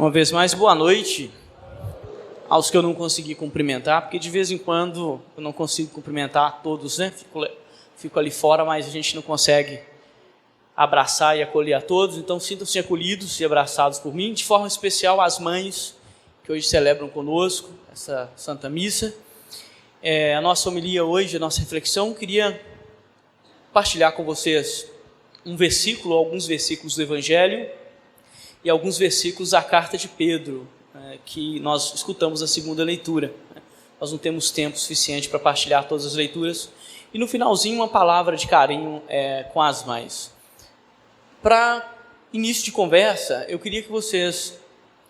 Uma vez mais, boa noite aos que eu não consegui cumprimentar, porque de vez em quando eu não consigo cumprimentar todos, né? Fico ali fora, mas a gente não consegue abraçar e acolher a todos, então sintam-se acolhidos e abraçados por mim, de forma especial as mães que hoje celebram conosco essa Santa Missa. A nossa homilia hoje, a nossa reflexão, queria partilhar com vocês um versículo, alguns versículos do Evangelho e alguns versículos da Carta de Pedro, que nós escutamos a segunda leitura. Nós não temos tempo suficiente para partilhar todas as leituras. E no finalzinho, uma palavra de carinho com as mães. Para início de conversa, eu queria que vocês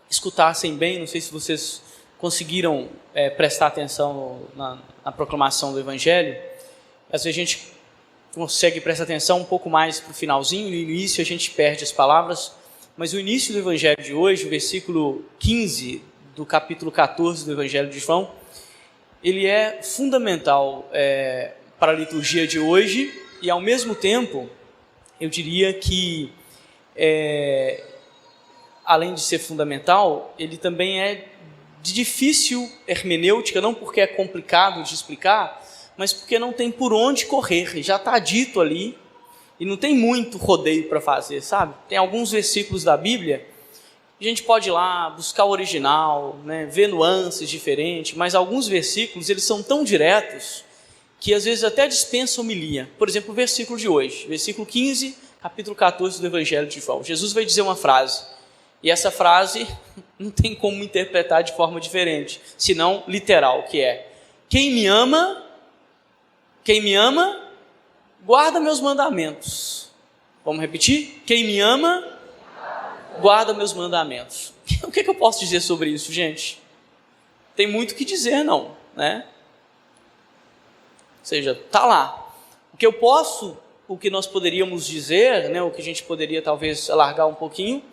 escutassem bem, não sei se vocês conseguiram prestar atenção na proclamação do Evangelho. Às vezes a gente consegue prestar atenção um pouco mais para o finalzinho, no início a gente perde as palavras, mas o início do Evangelho de hoje, o versículo 15 do capítulo 14 do Evangelho de João, ele é fundamental para a liturgia de hoje e, ao mesmo tempo, eu diria que, além de ser fundamental, ele também é de difícil hermenêutica, não porque é complicado de explicar, mas porque não tem por onde correr, já está dito ali, e não tem muito rodeio para fazer, sabe? Tem alguns versículos da Bíblia, a gente pode ir lá, buscar o original, né, ver nuances diferentes, mas alguns versículos, eles são tão diretos, que às vezes até dispensa homilia. Por exemplo, o versículo de hoje, versículo 15, capítulo 14 do Evangelho de João. Jesus vai dizer uma frase, e essa frase não tem como interpretar de forma diferente, senão literal, que é: quem me ama, guarda meus mandamentos. Vamos repetir? Quem me ama, guarda meus mandamentos. O que eu posso dizer sobre isso, gente? Tem muito o que dizer, não, né? Ou seja, está lá. O que nós poderíamos dizer, né, o que a gente poderia talvez alargar um pouquinho,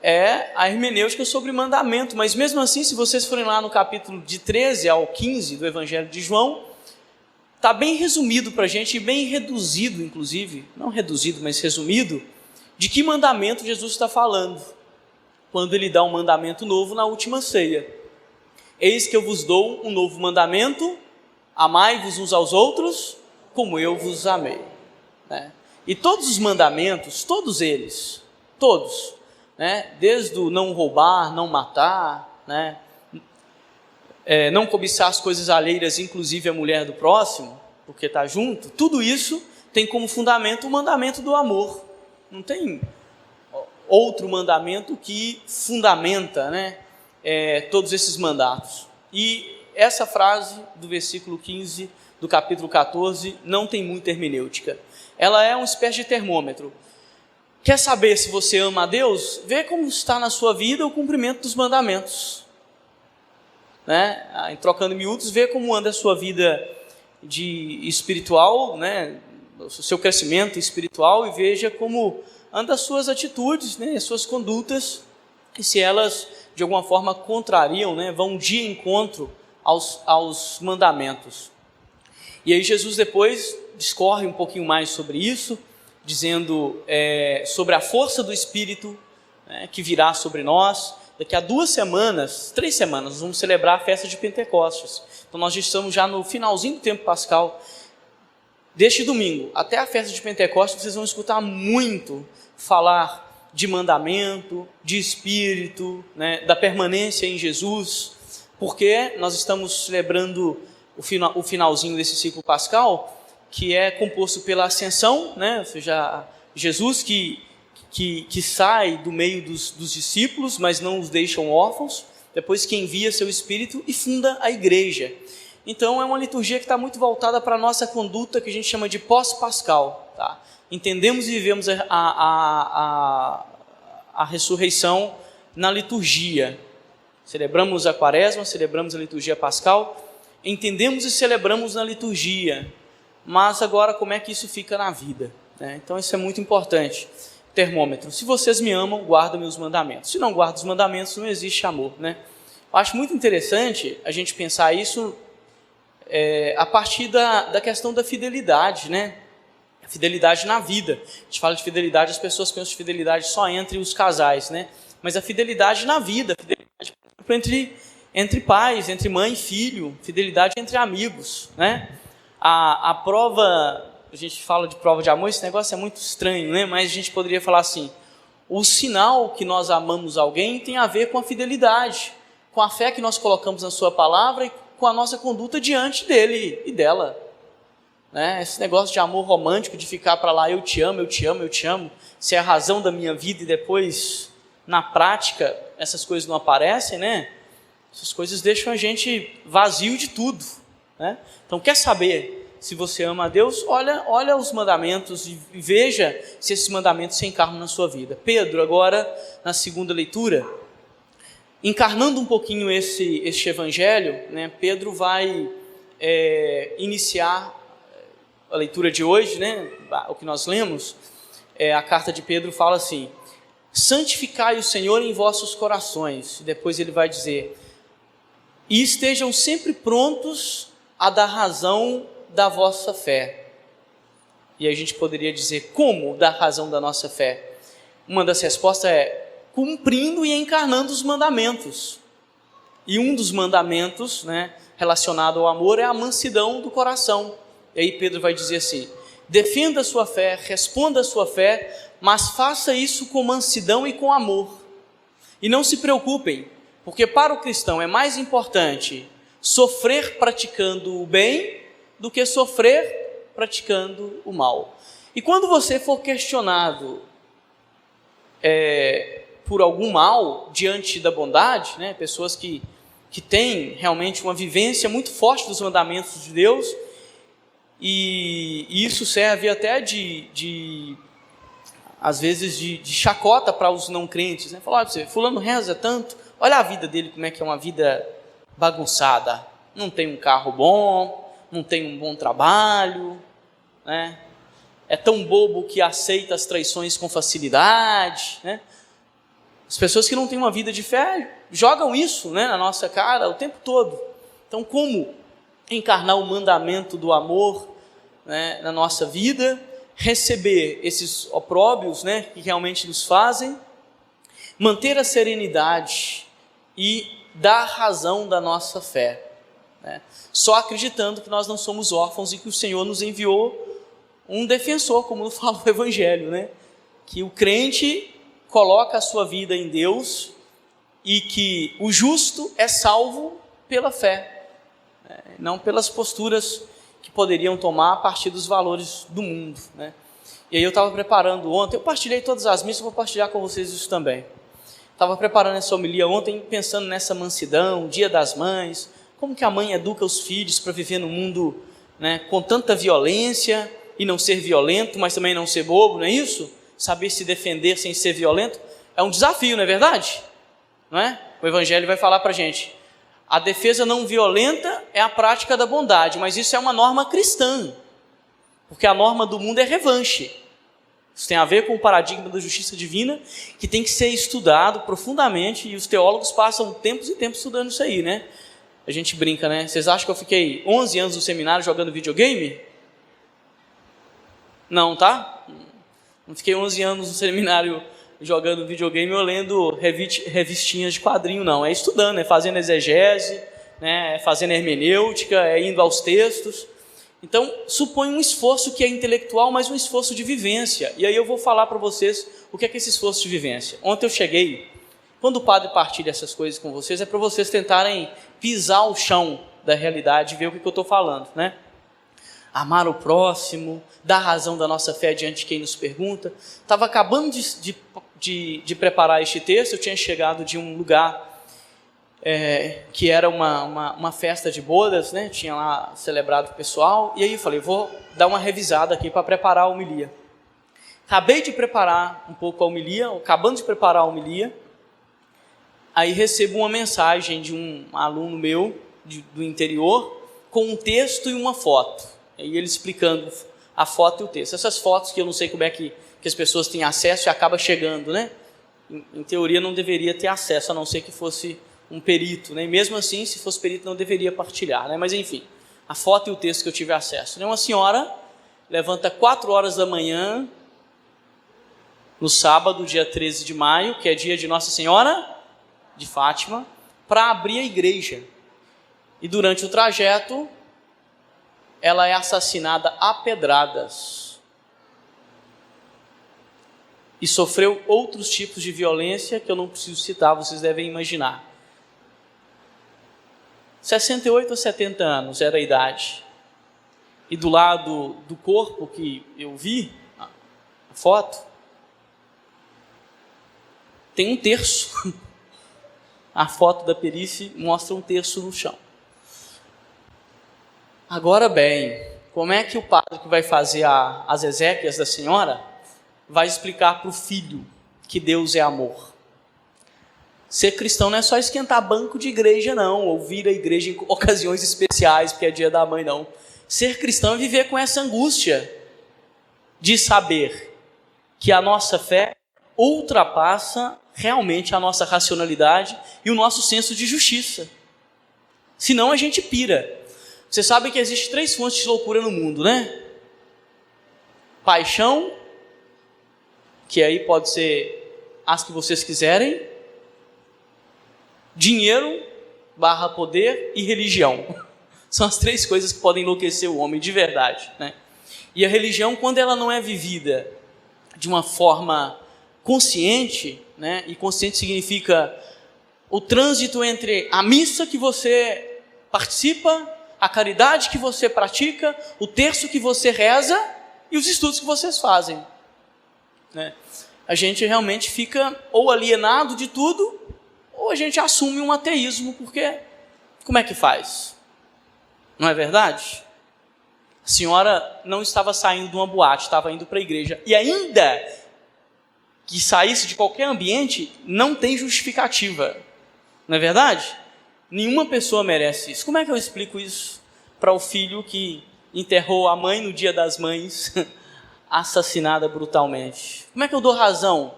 é a hermenêutica sobre mandamento, mas mesmo assim, se vocês forem lá no capítulo de 13 ao 15 do Evangelho de João, está bem resumido para a gente, e bem reduzido, inclusive, não reduzido, mas resumido, de que mandamento Jesus está falando, quando ele dá um mandamento novo na última ceia. Eis que eu vos dou um novo mandamento, amai-vos uns aos outros, como eu vos amei. Né? E todos os mandamentos, todos eles, todos, né? Desde o não roubar, não matar, né? Não cobiçar as coisas alheias, inclusive a mulher do próximo, porque está junto, tudo isso tem como fundamento o mandamento do amor. Não tem outro mandamento que fundamenta, né, todos esses mandatos. E essa frase do versículo 15 do capítulo 14 não tem muita hermenêutica. Ela é uma espécie de termômetro. Quer saber se você ama a Deus? Vê como está na sua vida o cumprimento dos mandamentos. Né? Trocando miúdos, vê como anda a sua vida espiritual, né? O seu crescimento espiritual, e veja como andam as suas atitudes, né? As suas condutas, e se elas de alguma forma contrariam, né? Vão de encontro aos mandamentos. E aí Jesus depois discorre um pouquinho mais sobre isso, dizendo sobre a força do Espírito, né, que virá sobre nós. Daqui a 3 semanas, nós vamos celebrar a festa de Pentecostes. Então nós estamos já no finalzinho do tempo pascal. Deste domingo até a festa de Pentecostes, vocês vão escutar muito falar de mandamento, de Espírito, né, da permanência em Jesus, porque nós estamos celebrando o finalzinho desse ciclo pascal, que é composto pela ascensão, né, ou seja, Jesus que sai do meio dos discípulos, mas não os deixam órfãos, depois que envia seu Espírito e funda a igreja. Então é uma liturgia que está muito voltada para a nossa conduta, que a gente chama de pós-pascal. Tá? Entendemos e vivemos a ressurreição na liturgia. Celebramos a quaresma, celebramos a liturgia pascal, entendemos e celebramos na liturgia, mas agora como é que isso fica na vida? Né? Então isso é muito importante. Termômetro: se vocês me amam, guardam meus mandamentos. Se não guardam os mandamentos, não existe amor, né? Eu acho muito interessante a gente pensar isso a partir da questão da fidelidade, né? Fidelidade na vida. A gente fala de fidelidade, as pessoas pensam de fidelidade só entre os casais, né? mas a fidelidade na vida, a fidelidade entre pais, entre mãe e filho, fidelidade entre amigos, né? A prova, a gente fala de prova de amor, esse negócio é muito estranho, né? Mas a gente poderia falar assim, o sinal que nós amamos alguém tem a ver com a fidelidade, com a fé que nós colocamos na sua palavra e com a nossa conduta diante dele e dela, né? Esse negócio de amor romântico, de ficar para lá, eu te amo, eu te amo, eu te amo, se é a razão da minha vida e depois, na prática, essas coisas não aparecem, né? Essas coisas deixam a gente vazio de tudo, né? Então, quer saber se você ama a Deus? Olha os mandamentos e veja se esses mandamentos se encarnam na sua vida. Pedro, agora, na segunda leitura, encarnando um pouquinho este evangelho, né? Pedro vai iniciar a leitura de hoje, né? O que nós lemos, a carta de Pedro fala assim, santificai o Senhor em vossos corações, e depois ele vai dizer, e estejam sempre prontos a dar razão da vossa fé. E a gente poderia dizer, como dar razão da nossa fé? Uma das respostas é, cumprindo e encarnando os mandamentos. E um dos mandamentos, né, relacionado ao amor, é a mansidão do coração. E aí Pedro vai dizer assim, defenda a sua fé, responda a sua fé, mas faça isso com mansidão e com amor. E não se preocupem, porque para o cristão é mais importante sofrer praticando o bem do que sofrer praticando o mal. E quando você for questionado por algum mal diante da bondade, né, pessoas que têm realmente uma vivência muito forte dos mandamentos de Deus, e isso serve até às vezes de chacota para os não crentes, né? Falar, olha, fulano reza tanto, olha a vida dele, como é que é uma vida bagunçada, não tem um carro bom, não tem um bom trabalho, né? É tão bobo que aceita as traições com facilidade, né? As pessoas que não têm uma vida de fé jogam isso, né, na nossa cara o tempo todo. Então, como encarnar o mandamento do amor, né, na nossa vida, receber esses opróbios, né, que realmente nos fazem, manter a serenidade e dar razão da nossa fé, né? Só acreditando que nós não somos órfãos e que o Senhor nos enviou um defensor, como fala o Evangelho, né? Que o crente coloca a sua vida em Deus e que o justo é salvo pela fé, né? Não pelas posturas que poderiam tomar a partir dos valores do mundo, né? E aí eu estava preparando ontem, eu partilhei todas as missas, vou partilhar com vocês isso também. Estava preparando essa homilia ontem, pensando nessa mansidão, Dia das Mães, como que a mãe educa os filhos para viver num mundo, né, com tanta violência e não ser violento, mas também não ser bobo, não é isso? Saber se defender sem ser violento é um desafio, não é verdade? Não é? O Evangelho vai falar para a gente, a defesa não violenta é a prática da bondade, mas isso é uma norma cristã, porque a norma do mundo é revanche. Isso tem a ver com o paradigma da justiça divina, que tem que ser estudado profundamente, e os teólogos passam tempos e tempos estudando isso aí, né? A gente brinca, né? Vocês acham que eu fiquei 11 anos no seminário jogando videogame? Não, tá? Não fiquei 11 anos no seminário jogando videogame ou lendo revistinhas de quadrinho, não. É estudando, é fazendo exegese, né? É fazendo hermenêutica, é indo aos textos. Então, supõe um esforço que é intelectual, mas um esforço de vivência. E aí eu vou falar para vocês o que é esse esforço de vivência. Ontem eu cheguei, quando o padre partilha essas coisas com vocês, é para vocês tentarem pisar o chão da realidade e ver o que eu estou falando, né? Amar o próximo, dar razão da nossa fé diante de quem nos pergunta. Estava acabando de preparar este texto, eu tinha chegado de um lugar que era uma festa de bodas, né? Tinha lá celebrado o pessoal, e aí eu falei, vou dar uma revisada aqui para preparar a homilia. Acabei de preparar um pouco a homilia, acabando de preparar a homilia, aí recebo uma mensagem de um aluno meu, do interior, com um texto e uma foto, e ele explicando a foto e o texto. Essas fotos que eu não sei como é que as pessoas têm acesso e acaba chegando, né? Em teoria não deveria ter acesso, a não ser que fosse um perito, né? E mesmo assim, se fosse perito, não deveria partilhar, né? Mas enfim, a foto e o texto que eu tive acesso, né? Uma senhora levanta 4 horas da manhã, no sábado, dia 13 de maio, que é dia de Nossa Senhora de Fátima, para abrir a igreja. E durante o trajeto, ela é assassinada a pedradas. E sofreu outros tipos de violência que eu não preciso citar, vocês devem imaginar. 68 a 70 anos era a idade. E do lado do corpo que eu vi, a foto, tem um terço. A foto da perícia mostra um terço no chão. Agora bem, como é que o padre que vai fazer as exéquias da senhora vai explicar para o filho que Deus é amor? Ser cristão não é só esquentar banco de igreja não, ou vir à igreja em ocasiões especiais, porque é dia da mãe não. Ser cristão é viver com essa angústia de saber que a nossa fé ultrapassa realmente a nossa racionalidade e o nosso senso de justiça. Senão a gente pira. Você sabe que existem 3 fontes de loucura no mundo, né? Paixão, que aí pode ser as que vocês quiserem, dinheiro / poder e religião. São as 3 coisas que podem enlouquecer o homem de verdade, né? E a religião, quando ela não é vivida de uma forma consciente, né? E consciente significa o trânsito entre a missa que você participa, a caridade que você pratica, o terço que você reza e os estudos que vocês fazem, né? A gente realmente fica ou alienado de tudo, ou a gente assume um ateísmo, porque como é que faz? Não é verdade? A senhora não estava saindo de uma boate, estava indo para a igreja, e ainda que saísse de qualquer ambiente, não tem justificativa, não é verdade? Nenhuma pessoa merece isso. Como é que eu explico isso para o filho que enterrou a mãe no dia das mães, assassinada brutalmente? Como é que eu dou razão?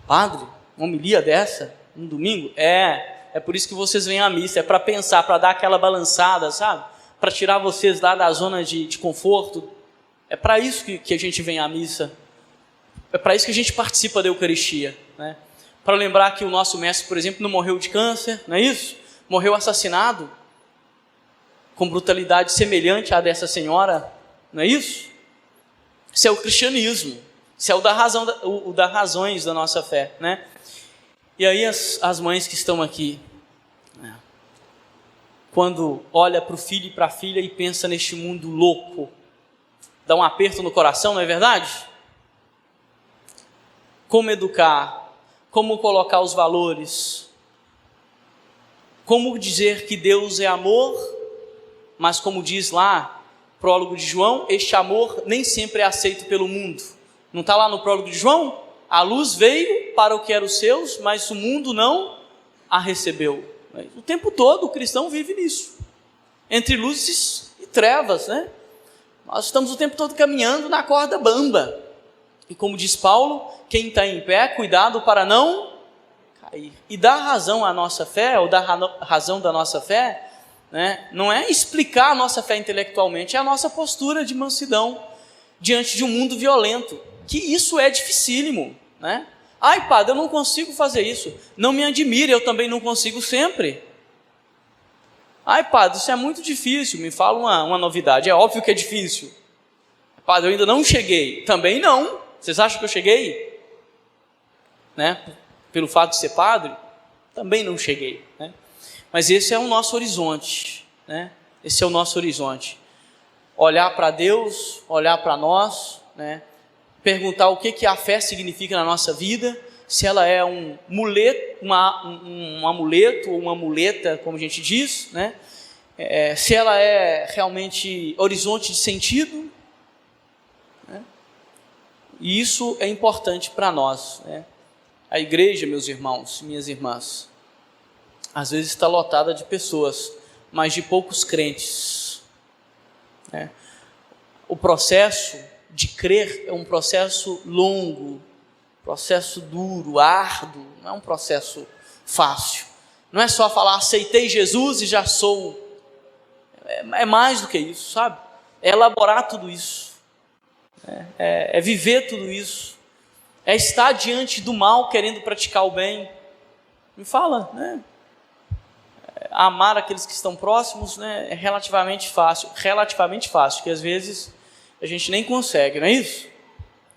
Padre, uma homilia dessa, um domingo? É por isso que vocês vêm à missa, é para pensar, para dar aquela balançada, sabe? Para tirar vocês lá da zona de conforto. É para isso que a gente vem à missa. É para isso que a gente participa da Eucaristia, né? Para lembrar que o nosso mestre, por exemplo, não morreu de câncer, não é isso? Morreu assassinado com brutalidade semelhante à dessa senhora, não é isso? Isso é o cristianismo, isso é o das razões da nossa fé, né? E aí as mães que estão aqui, né, quando olha para o filho e para a filha e pensa neste mundo louco, dá um aperto no coração, não é verdade? Como educar? Como colocar os valores? Como dizer que Deus é amor, mas como diz lá, prólogo de João, este amor nem sempre é aceito pelo mundo. Não está lá no prólogo de João? A luz veio para o que era os seus, mas o mundo não a recebeu. O tempo todo o cristão vive nisso, entre luzes e trevas, né? Nós estamos o tempo todo caminhando na corda bamba. E como diz Paulo, quem está em pé, cuidado para não cair. E dar razão à nossa fé, ou dar razão da nossa fé, né, não é explicar a nossa fé intelectualmente, é a nossa postura de mansidão diante de um mundo violento, que isso é dificílimo, né? Ai, padre, eu não consigo fazer isso. Não me admire, eu também não consigo sempre. Ai, padre, isso é muito difícil, me fala uma novidade. É óbvio que é difícil. Padre, eu ainda não cheguei. Também não. Vocês acham que eu cheguei? Né? Pelo fato de ser padre? Também não cheguei, né? Mas esse é o nosso horizonte, né? Esse é o nosso horizonte. Olhar para Deus, olhar para nós, né? Perguntar o que a fé significa na nossa vida, se ela é um amuleto ou uma muleta, como a gente diz, né? Se ela é realmente horizonte de sentido, né? E isso é importante para nós, né? A igreja, meus irmãos, minhas irmãs, às vezes está lotada de pessoas, mas de poucos crentes, né? O processo de crer é um processo longo, processo duro, árduo, não é um processo fácil. Não é só falar, aceitei Jesus e já sou. É mais do que isso, sabe? É elaborar tudo isso. é viver tudo isso, é estar diante do mal querendo praticar o bem. Me fala, né? Amar aqueles que estão próximos, né, é relativamente fácil, que às vezes a gente nem consegue, não é isso?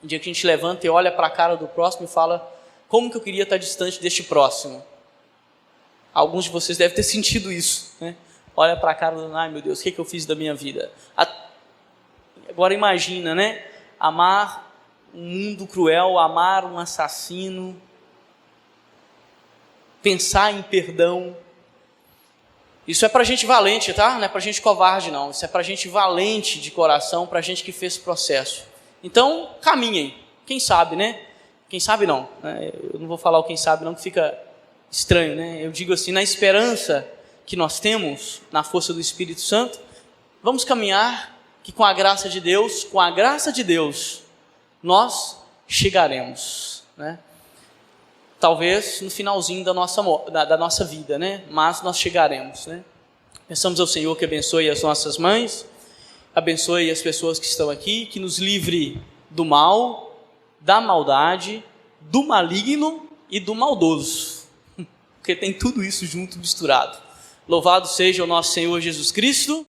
Um dia que a gente levanta e olha para a cara do próximo e fala, como que eu queria estar distante deste próximo? Alguns de vocês devem ter sentido isso, né? Olha para a cara do, ai meu Deus, o que eu fiz da minha vida? Agora imagina, né? Amar um mundo cruel, amar um assassino, pensar em perdão. Isso é para gente valente, tá? Não é para gente covarde, não. Isso é para gente valente de coração, para gente que fez esse processo. Então, caminhem. Quem sabe, né? Quem sabe não. Eu não vou falar o quem sabe não, que fica estranho, né? Eu digo assim, na esperança que nós temos, na força do Espírito Santo, vamos caminhar que com a graça de Deus, nós chegaremos, né? Talvez no finalzinho da nossa vida, né? Mas nós chegaremos, né? Peçamos ao Senhor que abençoe as nossas mães, abençoe as pessoas que estão aqui, que nos livre do mal, da maldade, do maligno e do maldoso, porque tem tudo isso junto, misturado. Louvado seja o nosso Senhor Jesus Cristo.